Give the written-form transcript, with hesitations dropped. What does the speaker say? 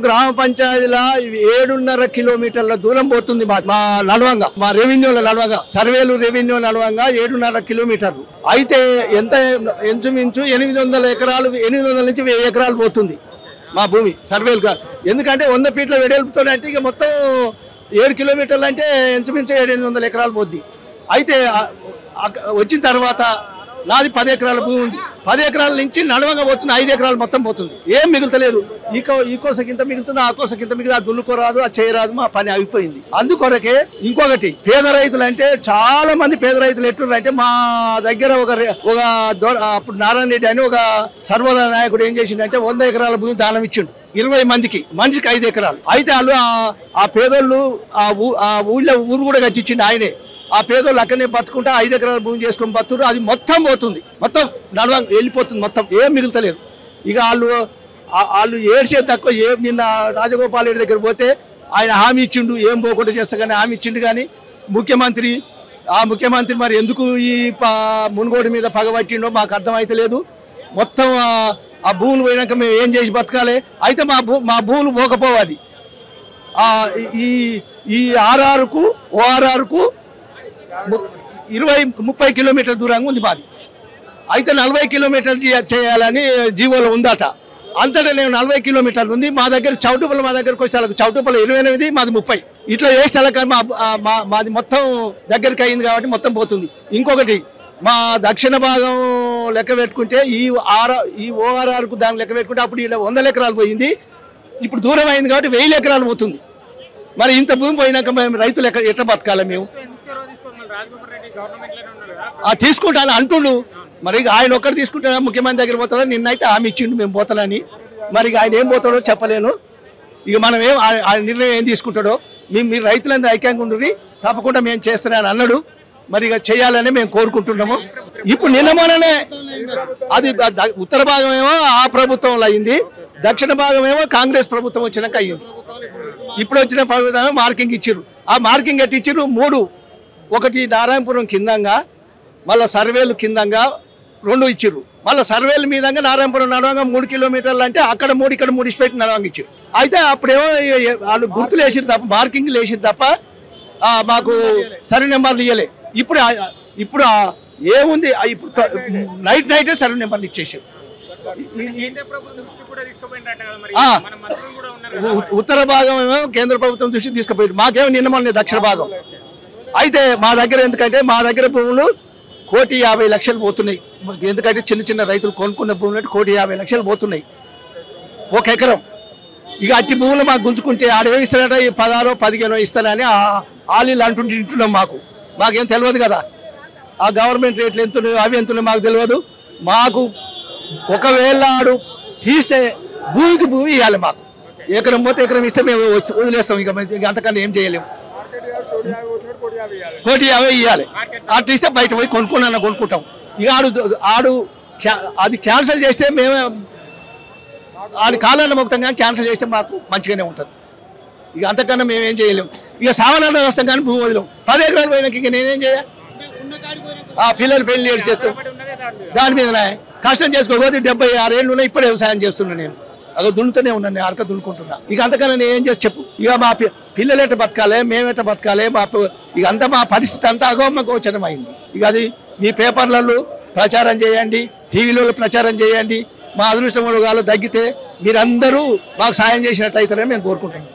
గ్రామ పంచాయతీల 7.5 కిలోమీటర్ల దూరం పోతుంది మా నడవంగా, మా రెవెన్యూల నడవంగా, సర్వేలు రెవెన్యూ నడవంగా 7.5 కిలోమీటర్లు. అయితే ఎంత ఇంచుమించు 800 ఎకరాలు, 800 నుంచి 1000 ఎకరాలు పోతుంది మా భూమి సర్వేలు. ఎందుకంటే 100 ఫీట్ల వెడల్పుతో అంటే ఇక మొత్తం 7 కిలోమీటర్లు అంటే ఇంచుమించు 700 ఎకరాలు పోద్ది. అయితే వచ్చిన తర్వాత నాది 10 ఎకరాల భూమి ఉంది. 10 ఎకరాల నుంచి నడవంగా పోతుంది, 5 ఎకరాలు మొత్తం పోతుంది. ఏం మిగులుతలేదు. ఈ కోసకింత మిగులుతుంది, ఆ కోసకింత మిగిలి అది దున్నుకోరాదు, అది చేయరాదు, మా పని అయిపోయింది. అందుకొరకే ఇంకొకటి, పేద రైతులు అంటే చాలా మంది పేద రైతులు ఎట్లున్నారంటే మా దగ్గర అప్పుడు నారాయణ రెడ్డి అని ఒక సర్వోదయ నాయకుడు ఏం చేసిండంటే 100 ఎకరాల భూమి దానం ఇచ్చిండు 20 మందికి, మనిషికి 5 ఎకరాలు. అయితే వాళ్ళు ఆ పేదోళ్ళు ఊరు కూడా కట్టించిండు ఆయనే. ఆ పేదోళ్ళు అక్కడనే బతుకుంటా 5 ఎకరాల భూమి చేసుకొని బతురు, అది మొత్తం పోతుంది, మొత్తం నడవ వెళ్ళిపోతుంది, మొత్తం ఏం మిగులుతలేదు. ఇక వాళ్ళు ఏడ్చే తక్కువ. నిన్న రాజగోపాల్ రెడ్డి దగ్గర పోతే ఆయన హామీ ఇచ్చిండు, ఏం పోకుండా చేస్తా కానీ హామీ ఇచ్చిండు. కానీ ముఖ్యమంత్రి మరి ఎందుకు ఈ మునుగోడు మీద పగబట్టిండో మాకు అర్థమైతే లేదు. మొత్తం ఆ భూములు పోయినాక మేము ఏం చేసి బతకాలి. అయితే మా భూములు పోకపోవాలి. ఈ ఆర్ఆర్కు ఓఆర్ఆర్కు 20-30 కిలోమీటర్ల దూరంగా ఉంది మాది. అయితే 40 కిలోమీటర్లు చేయాలని జీవోలో ఉందట. అంతటా నేను 40 కిలోమీటర్లు ఉంది. మా దగ్గర చౌటుపల్లి, మా దగ్గరకు వచ్చే చౌటుపల్లి 28, మాది 30. ఇట్లా వేస్తే మాది మొత్తం దగ్గరికి అయింది కాబట్టి మొత్తం పోతుంది. ఇంకొకటి, మా దక్షిణ భాగం లెక్క పెట్టుకుంటే ఈ ఓఆర్ఆర్కు దాన్ని లెక్క పెట్టుకుంటే అప్పుడు ఇలా 100 ఎకరాలు పోయింది. ఇప్పుడు దూరం అయింది కాబట్టి 1000 ఎకరాలు పోతుంది. మరి ఇంత భూమి పోయినాక మేము రైతులు ఎట్లా బతకాలి? మేము తీసుకుంటాను అంటుండు. మరి ఆయన ఒక్కరు తీసుకుంటాడా, ముఖ్యమంత్రి దగ్గర పోతాడా? నిన్నైతే హామీ ఇచ్చిండు మేము పోతానని. మరి ఆయన ఏం పోతాడో చెప్పలేను. ఇక మనం ఆయన నిర్ణయం ఏం తీసుకుంటాడో. మీరు రైతులందరూ ఐక్యంగా ఉండుర్రి, తప్పకుండా మేము చేస్తానని అన్నాడు. మరి ఇక చేయాలని మేము కోరుకుంటున్నాము. ఇప్పుడు నిన్న మొన్ననే అది ఉత్తర భాగం ఏమో ఆ ప్రభుత్వంలో అయింది, దక్షిణ భాగం ఏమో కాంగ్రెస్ ప్రభుత్వం వచ్చినాక అయ్యింది. ఇప్పుడు వచ్చిన ప్రభుత్వం మార్కింగ్ ఇచ్చిర్రు. ఆ మార్కింగ్ ఎట్టి ఇచ్చిర్రు? 3, ఒకటి నారాయణపురం కిందంగా, మళ్ళీ సర్వేలు కిందంగా 2 ఇచ్చిర్రు. మళ్ళీ సర్వేల మీదంగా నారాయణపురం నడవంగా 3 కిలోమీటర్లు అంటే అక్కడ 3 ఇక్కడ 3 ఇచ్చిపెట్టి నడవంగా ఇచ్చారు. అయితే అప్పుడేమో వాళ్ళు గుర్తులు వేసిరు తప్ప, మార్కింగ్లు వేసిరు తప్ప మాకు సర్వే నెంబర్లు ఇవ్వలే. ఇప్పుడు ఏముంది, ఇప్పుడు నైటే సర్వే నెంబర్లు ఇచ్చేసారు. ఉత్తర భాగం ఏమో కేంద్ర ప్రభుత్వం దృష్టికి తీసుకుపోయారు. మాకేమో నిన్న మొన్న దక్షిణ భాగం. అయితే మా దగ్గర ఎందుకంటే మా దగ్గర భూములు 1,50,00,000 పోతున్నాయి. ఎందుకంటే చిన్న రైతులు కొనుక్కున్న భూములు 1,50,00,000 పోతున్నాయి 1 ఎకరం. ఇక అట్టి భూములు మాకు గుంజుకుంటే ఆడేమి ఇస్తారట, 16-15 ఇస్తారని ఆలీలు అంటుంటున్నాం. మాకేం తెలియదు కదా, ఆ గవర్నమెంట్ రేట్లు ఎంతున్నాయో అవి ఎంతున్నాయో మాకు తెలియదు. మాకు ఒకవేళ ఆడు తీస్తే భూమికి భూమి ఇవ్వాలి. మాకు ఎకరం పోతే ఎకరం ఇస్తే మేము వదిలేస్తాం. ఇక అంతకన్నా ఏం చేయలేము. 1,50,00,000 ఇవ్వాలి. అట్లా ఇస్తే బయట పోయి కొనుక్కుంటాం. ఇక ఆడు అది క్యాన్సిల్ చేస్తే మేమే ఆడి కాలాన్ని మొత్తంగా క్యాన్సిల్ చేస్తే మాకు మంచిగానే ఉంటుంది. ఇక అంతకన్నా మేమేం చేయలేము. ఇక సావనాన్ని వస్తాం కానీ భూమి వదిలేం. 10 ఎకరాలు పోయినాక ఇక నేనేం చేయాలి? పిల్లలు పెళ్లి చేస్తాం, దాని మీద కష్టం చేసుకోకపోతే 76 ఏళ్ళు ఉన్నాయి. ఇప్పుడే వ్యవసాయం చేస్తున్నాను నేను. అదో దున్నుతూనే ఉన్నాను, నేను అరక దున్నుకుంటున్నా. ఇక అంతకన్నా నేను ఏం చేసి చెప్పు. ఇక మా పిల్లలు ఎట్ట బతకాలి, మేమెట్ట బతకాలి, ఇక అంతా మా పరిస్థితి అంతా అగోచరం అయింది. ఇక అది మీ పేపర్లలో ప్రచారం చేయండి, టీవీలలో ప్రచారం చేయండి. మా అదృష్టములు తగ్గితే మీరందరూ మాకు సాయం చేసినట్టు అయితేనే మేము కోరుకుంటున్నాం.